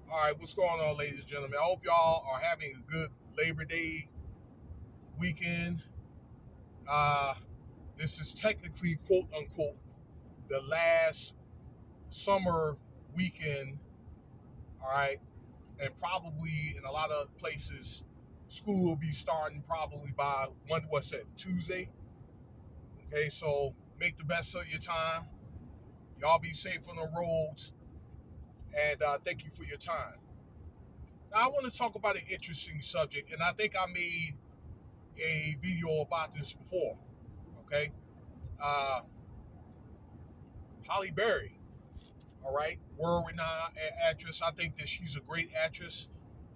All right, what's going on, ladies and gentlemen? I hope y'all are having a good Labor Day weekend. Uh, this is technically, quote unquote, the last summer weekend. All right, and probably in a lot of places, school will be starting probably by what's that, Tuesday. Okay, so make the best of your time. Y'all be safe on the roads, and thank you for your time. Now, I want to talk about an interesting subject, and I think I made a video about this before. Okay, uh, Halle Berry, all right, world-renowned actress. I think that she's a great actress,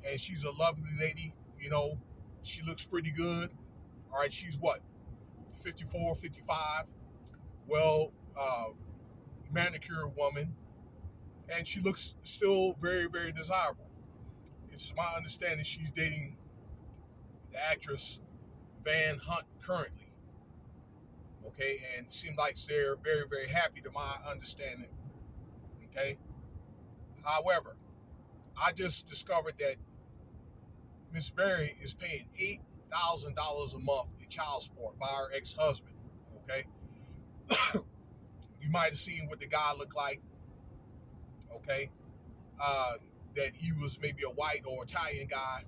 and she's a lovely lady. She looks pretty good. All right, she's what, 54, 55. Well, manicured woman, and she looks still very, very desirable. It's my understanding she's dating the actress Van Hunt currently. Okay, and it seems like they're very, very happy to my understanding. Okay, however, I just discovered that Miss Berry is paying $8,000 a month in child support by her ex-husband. Okay, you might have seen what the guy looked like. Okay, uh, that he was maybe a white or Italian guy,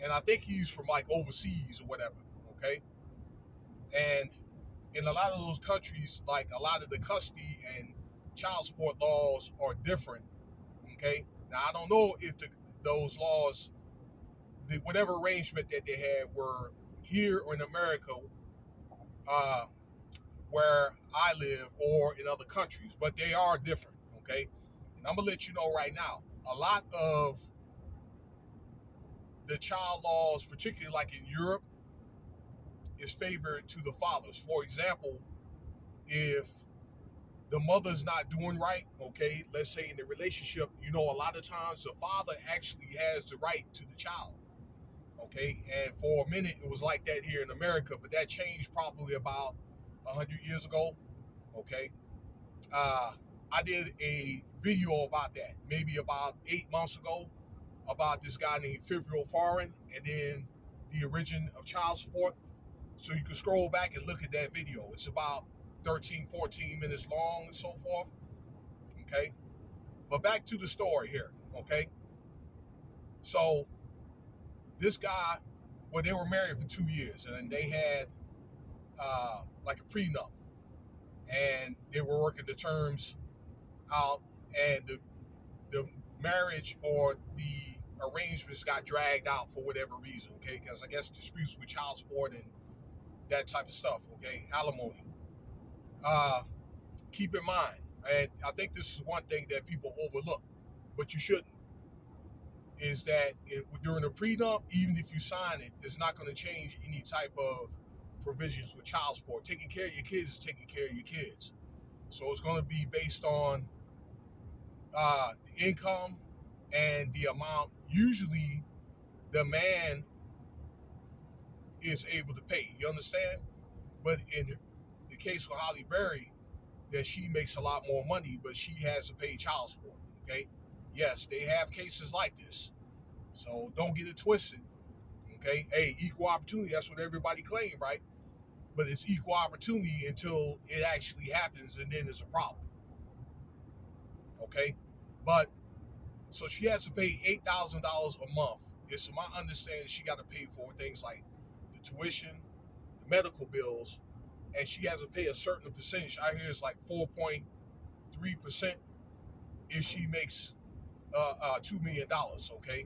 and I think he's from like overseas or whatever. Okay, and in a lot of those countries, like a lot of the custody and child support laws are different. Okay, now I don't know if those laws, whatever arrangement that they had, were here or in America, uh, where I live, or in other countries, but they are different. Okay, and I'm gonna let you know right now, a lot of the child laws, particularly like in Europe, is favored to the fathers. For example, if the mother's not doing right, okay, let's say in the relationship, a lot of times the father actually has the right to the child. Okay, and for a minute it was like that here in America, but that changed probably about 100 years ago. Okay, uh, I did a video about that maybe about 8 months ago about this guy named Fivrio Foreign, and then the origin of child support. So you can scroll back and look at that video. It's about 13, 14 minutes long and so forth. Okay, but back to the story here. Okay, so this guy, well, they were married for 2 years, and they had like a prenup, and they were working the terms out, and the marriage or the arrangements got dragged out for whatever reason. Okay, because I guess disputes with child support and that type of stuff. Okay, alimony. Uh, Keep in mind, and I think this is one thing that people overlook, but you shouldn't, is that during a prenup, even if you sign it, it's not going to change any type of provisions with child support. Taking care of your kids is taking care of your kids. So it's going to be based on the income and the amount. Usually, the man is able to pay. You understand? But in the case with Halle Berry, that she makes a lot more money, but she has to pay child support. Okay? Yes, they have cases like this. So don't get it twisted. Okay? Hey, equal opportunity, that's what everybody claims, right? But it's equal opportunity until it actually happens, and then it's a problem. Okay? But so she has to pay $8,000 a month. It's my understanding she got to pay for things like the tuition, the medical bills, and she has to pay a certain percentage. I hear it's like 4.3% if she makes $2 million. Okay,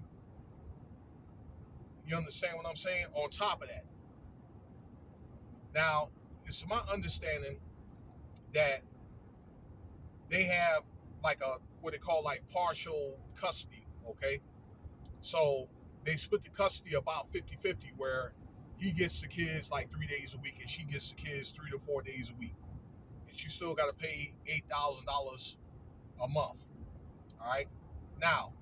you understand what I'm saying? On top of that, now it's my understanding that they have like a what they call like partial custody. Okay, so they split the custody about 50-50, where he gets the kids like 3 days a week and she gets the kids 3 to 4 days a week, and she still got to pay $8,000 a month. All right, now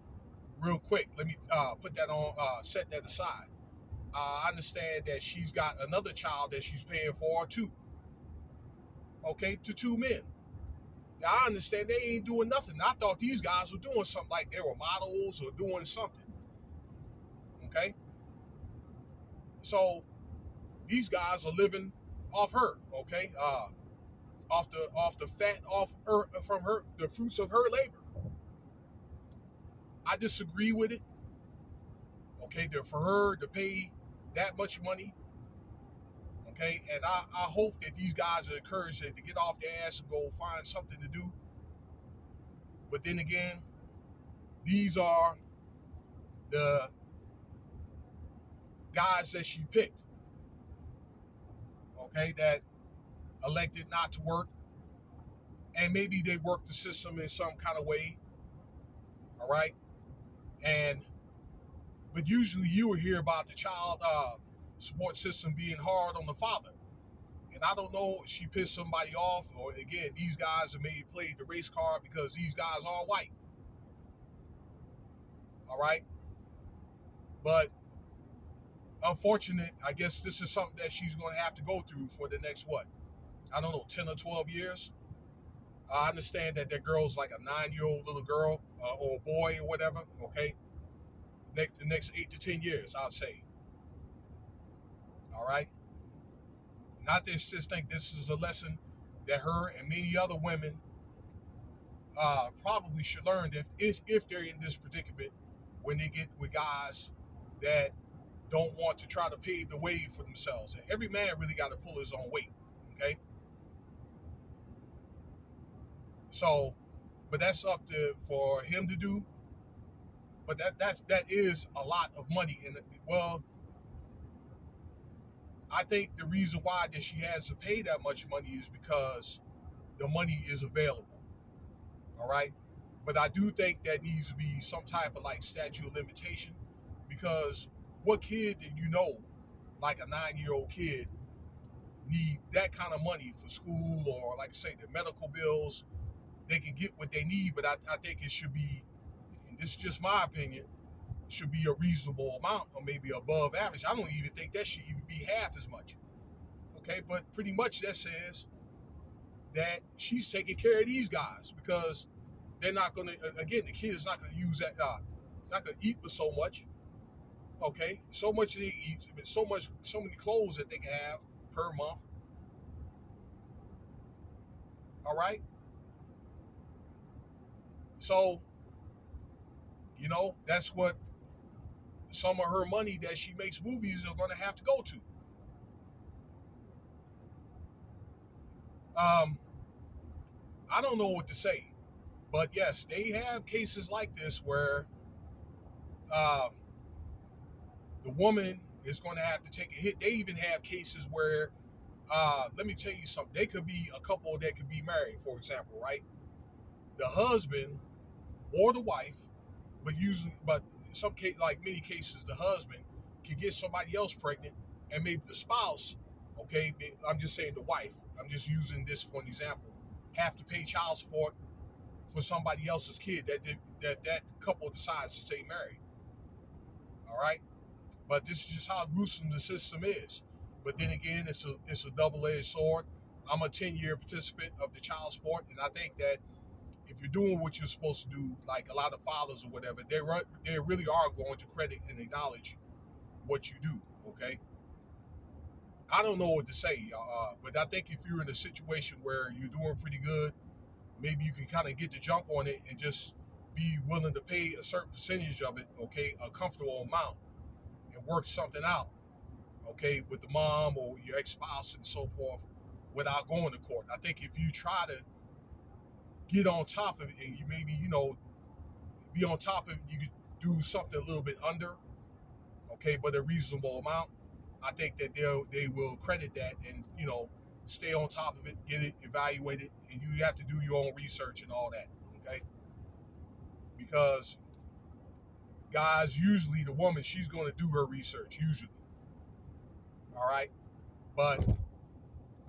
real quick, let me put that on, set that aside. I understand that she's got another child that she's paying for too. Okay, to two men. I understand they ain't doing nothing. I thought these guys were doing something, like they were models or doing something. Okay, so these guys are living off her. Okay, off the fat off her from her, the fruits of her labor. I disagree with it. Okay, for her to pay that much money. Okay, and I hope that these guys are encouraged to get off their ass and go find something to do. But then again, these are the guys that she picked. Okay, that elected not to work, and maybe they work the system in some kind of way. All right, and but usually you will hear about the child support system being hard on the father. And I don't know if she pissed somebody off, or again, these guys have maybe played the race card because these guys are white. All right, but unfortunate, I guess this is something that she's going to have to go through for the next what? I don't know, 10 or 12 years. I understand that that girl's like a 9-year-old little girl or a boy or whatever. Okay, the next 8 to 10 years, I'd say. All right. Not this. Just think this is a lesson that her and many other women probably should learn if they're in this predicament when they get with guys that don't want to try to pave the way for themselves. And every man really got to pull his own weight. Okay. So, but that's up to for him to do. But that is a lot of money. And well, I think the reason why that she has to pay that much money is because the money is available. All right. But I do think that needs to be some type of like statute of limitation, because what kid did you know, like a 9-year-old kid, need that kind of money for school or like I say, the medical bills? They can get what they need, but I think it should be, and this is just my opinion, should be a reasonable amount or maybe above average. I don't even think that should even be half as much. Okay, but pretty much that says that she's taking care of these guys because they're not going to, again, the kid is not going to use that, not going to eat with so much. Okay, so much they eat, so many clothes that they can have per month. All right, so that's what some of her money that she makes movies are going to have to go to. I don't know what to say, but yes, they have cases like this where um, the woman is going to have to take a hit. They even have cases where, let me tell you something. They could be a couple that could be married, for example, right? The husband or the wife, but in some case, like many cases, the husband can get somebody else pregnant, and maybe the spouse, okay, I'm just saying the wife, I'm just using this for an example, have to pay child support for somebody else's kid that couple decides to stay married. All right, but this is just how gruesome the system is. But then again, it's a double-edged sword. I'm a 10-year participant of the child support, and I think that if you're doing what you're supposed to do, like a lot of fathers or whatever, they really are going to credit and acknowledge what you do. Okay, I don't know what to say, but I think if you're in a situation where you're doing pretty good, maybe you can kind of get the jump on it and just be willing to pay a certain percentage of it, okay, a comfortable amount, and work something out, okay, with the mom or your ex-spouse and so forth, without going to court. I think if you try to get on top of it and you maybe, be on top of it, you could do something a little bit under, okay, but a reasonable amount. I think that they will credit that and, stay on top of it, get it evaluated, and you have to do your own research and all that, okay? Because guys, usually the woman, she's going to do her research, usually, all right? But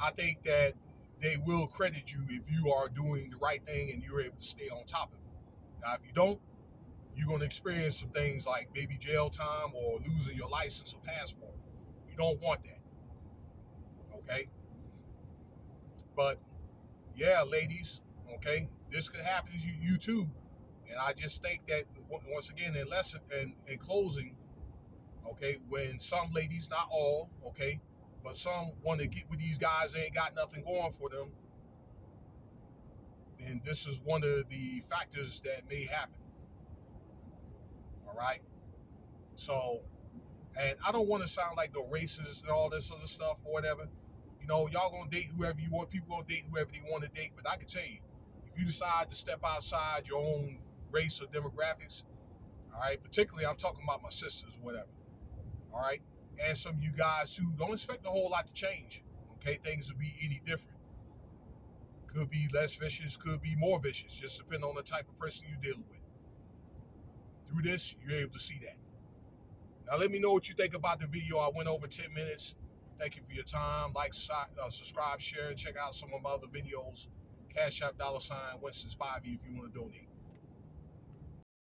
I think that they will credit you if you are doing the right thing and you're able to stay on top of it. Now, if you don't, you're going to experience some things like maybe jail time or losing your license or passport. You don't want that, okay? But yeah, ladies, Okay, this could happen to you too. And I just think that once again, in closing, okay, when some ladies, not all, okay, but some want to get with these guys that ain't got nothing going for them, then this is one of the factors that may happen. All right. So, and I don't want to sound like no racist and all this other stuff or whatever. You know, y'all gonna date whoever you want. People gonna date whoever they want to date. But I can tell you, if you decide to step outside your own race or demographics, all right, particularly I'm talking about my sisters or whatever, all right, and some of you guys too, don't expect a whole lot to change. Okay, things will be any different. Could be less vicious, could be more vicious, just depending on the type of person you're dealing with. Through this, you're able to see that. Now, let me know what you think about the video. I went over 10 minutes. Thank you for your time. Like, subscribe, share, and check out some of my other videos. Cash App, $, Winston Spivey if you want to donate.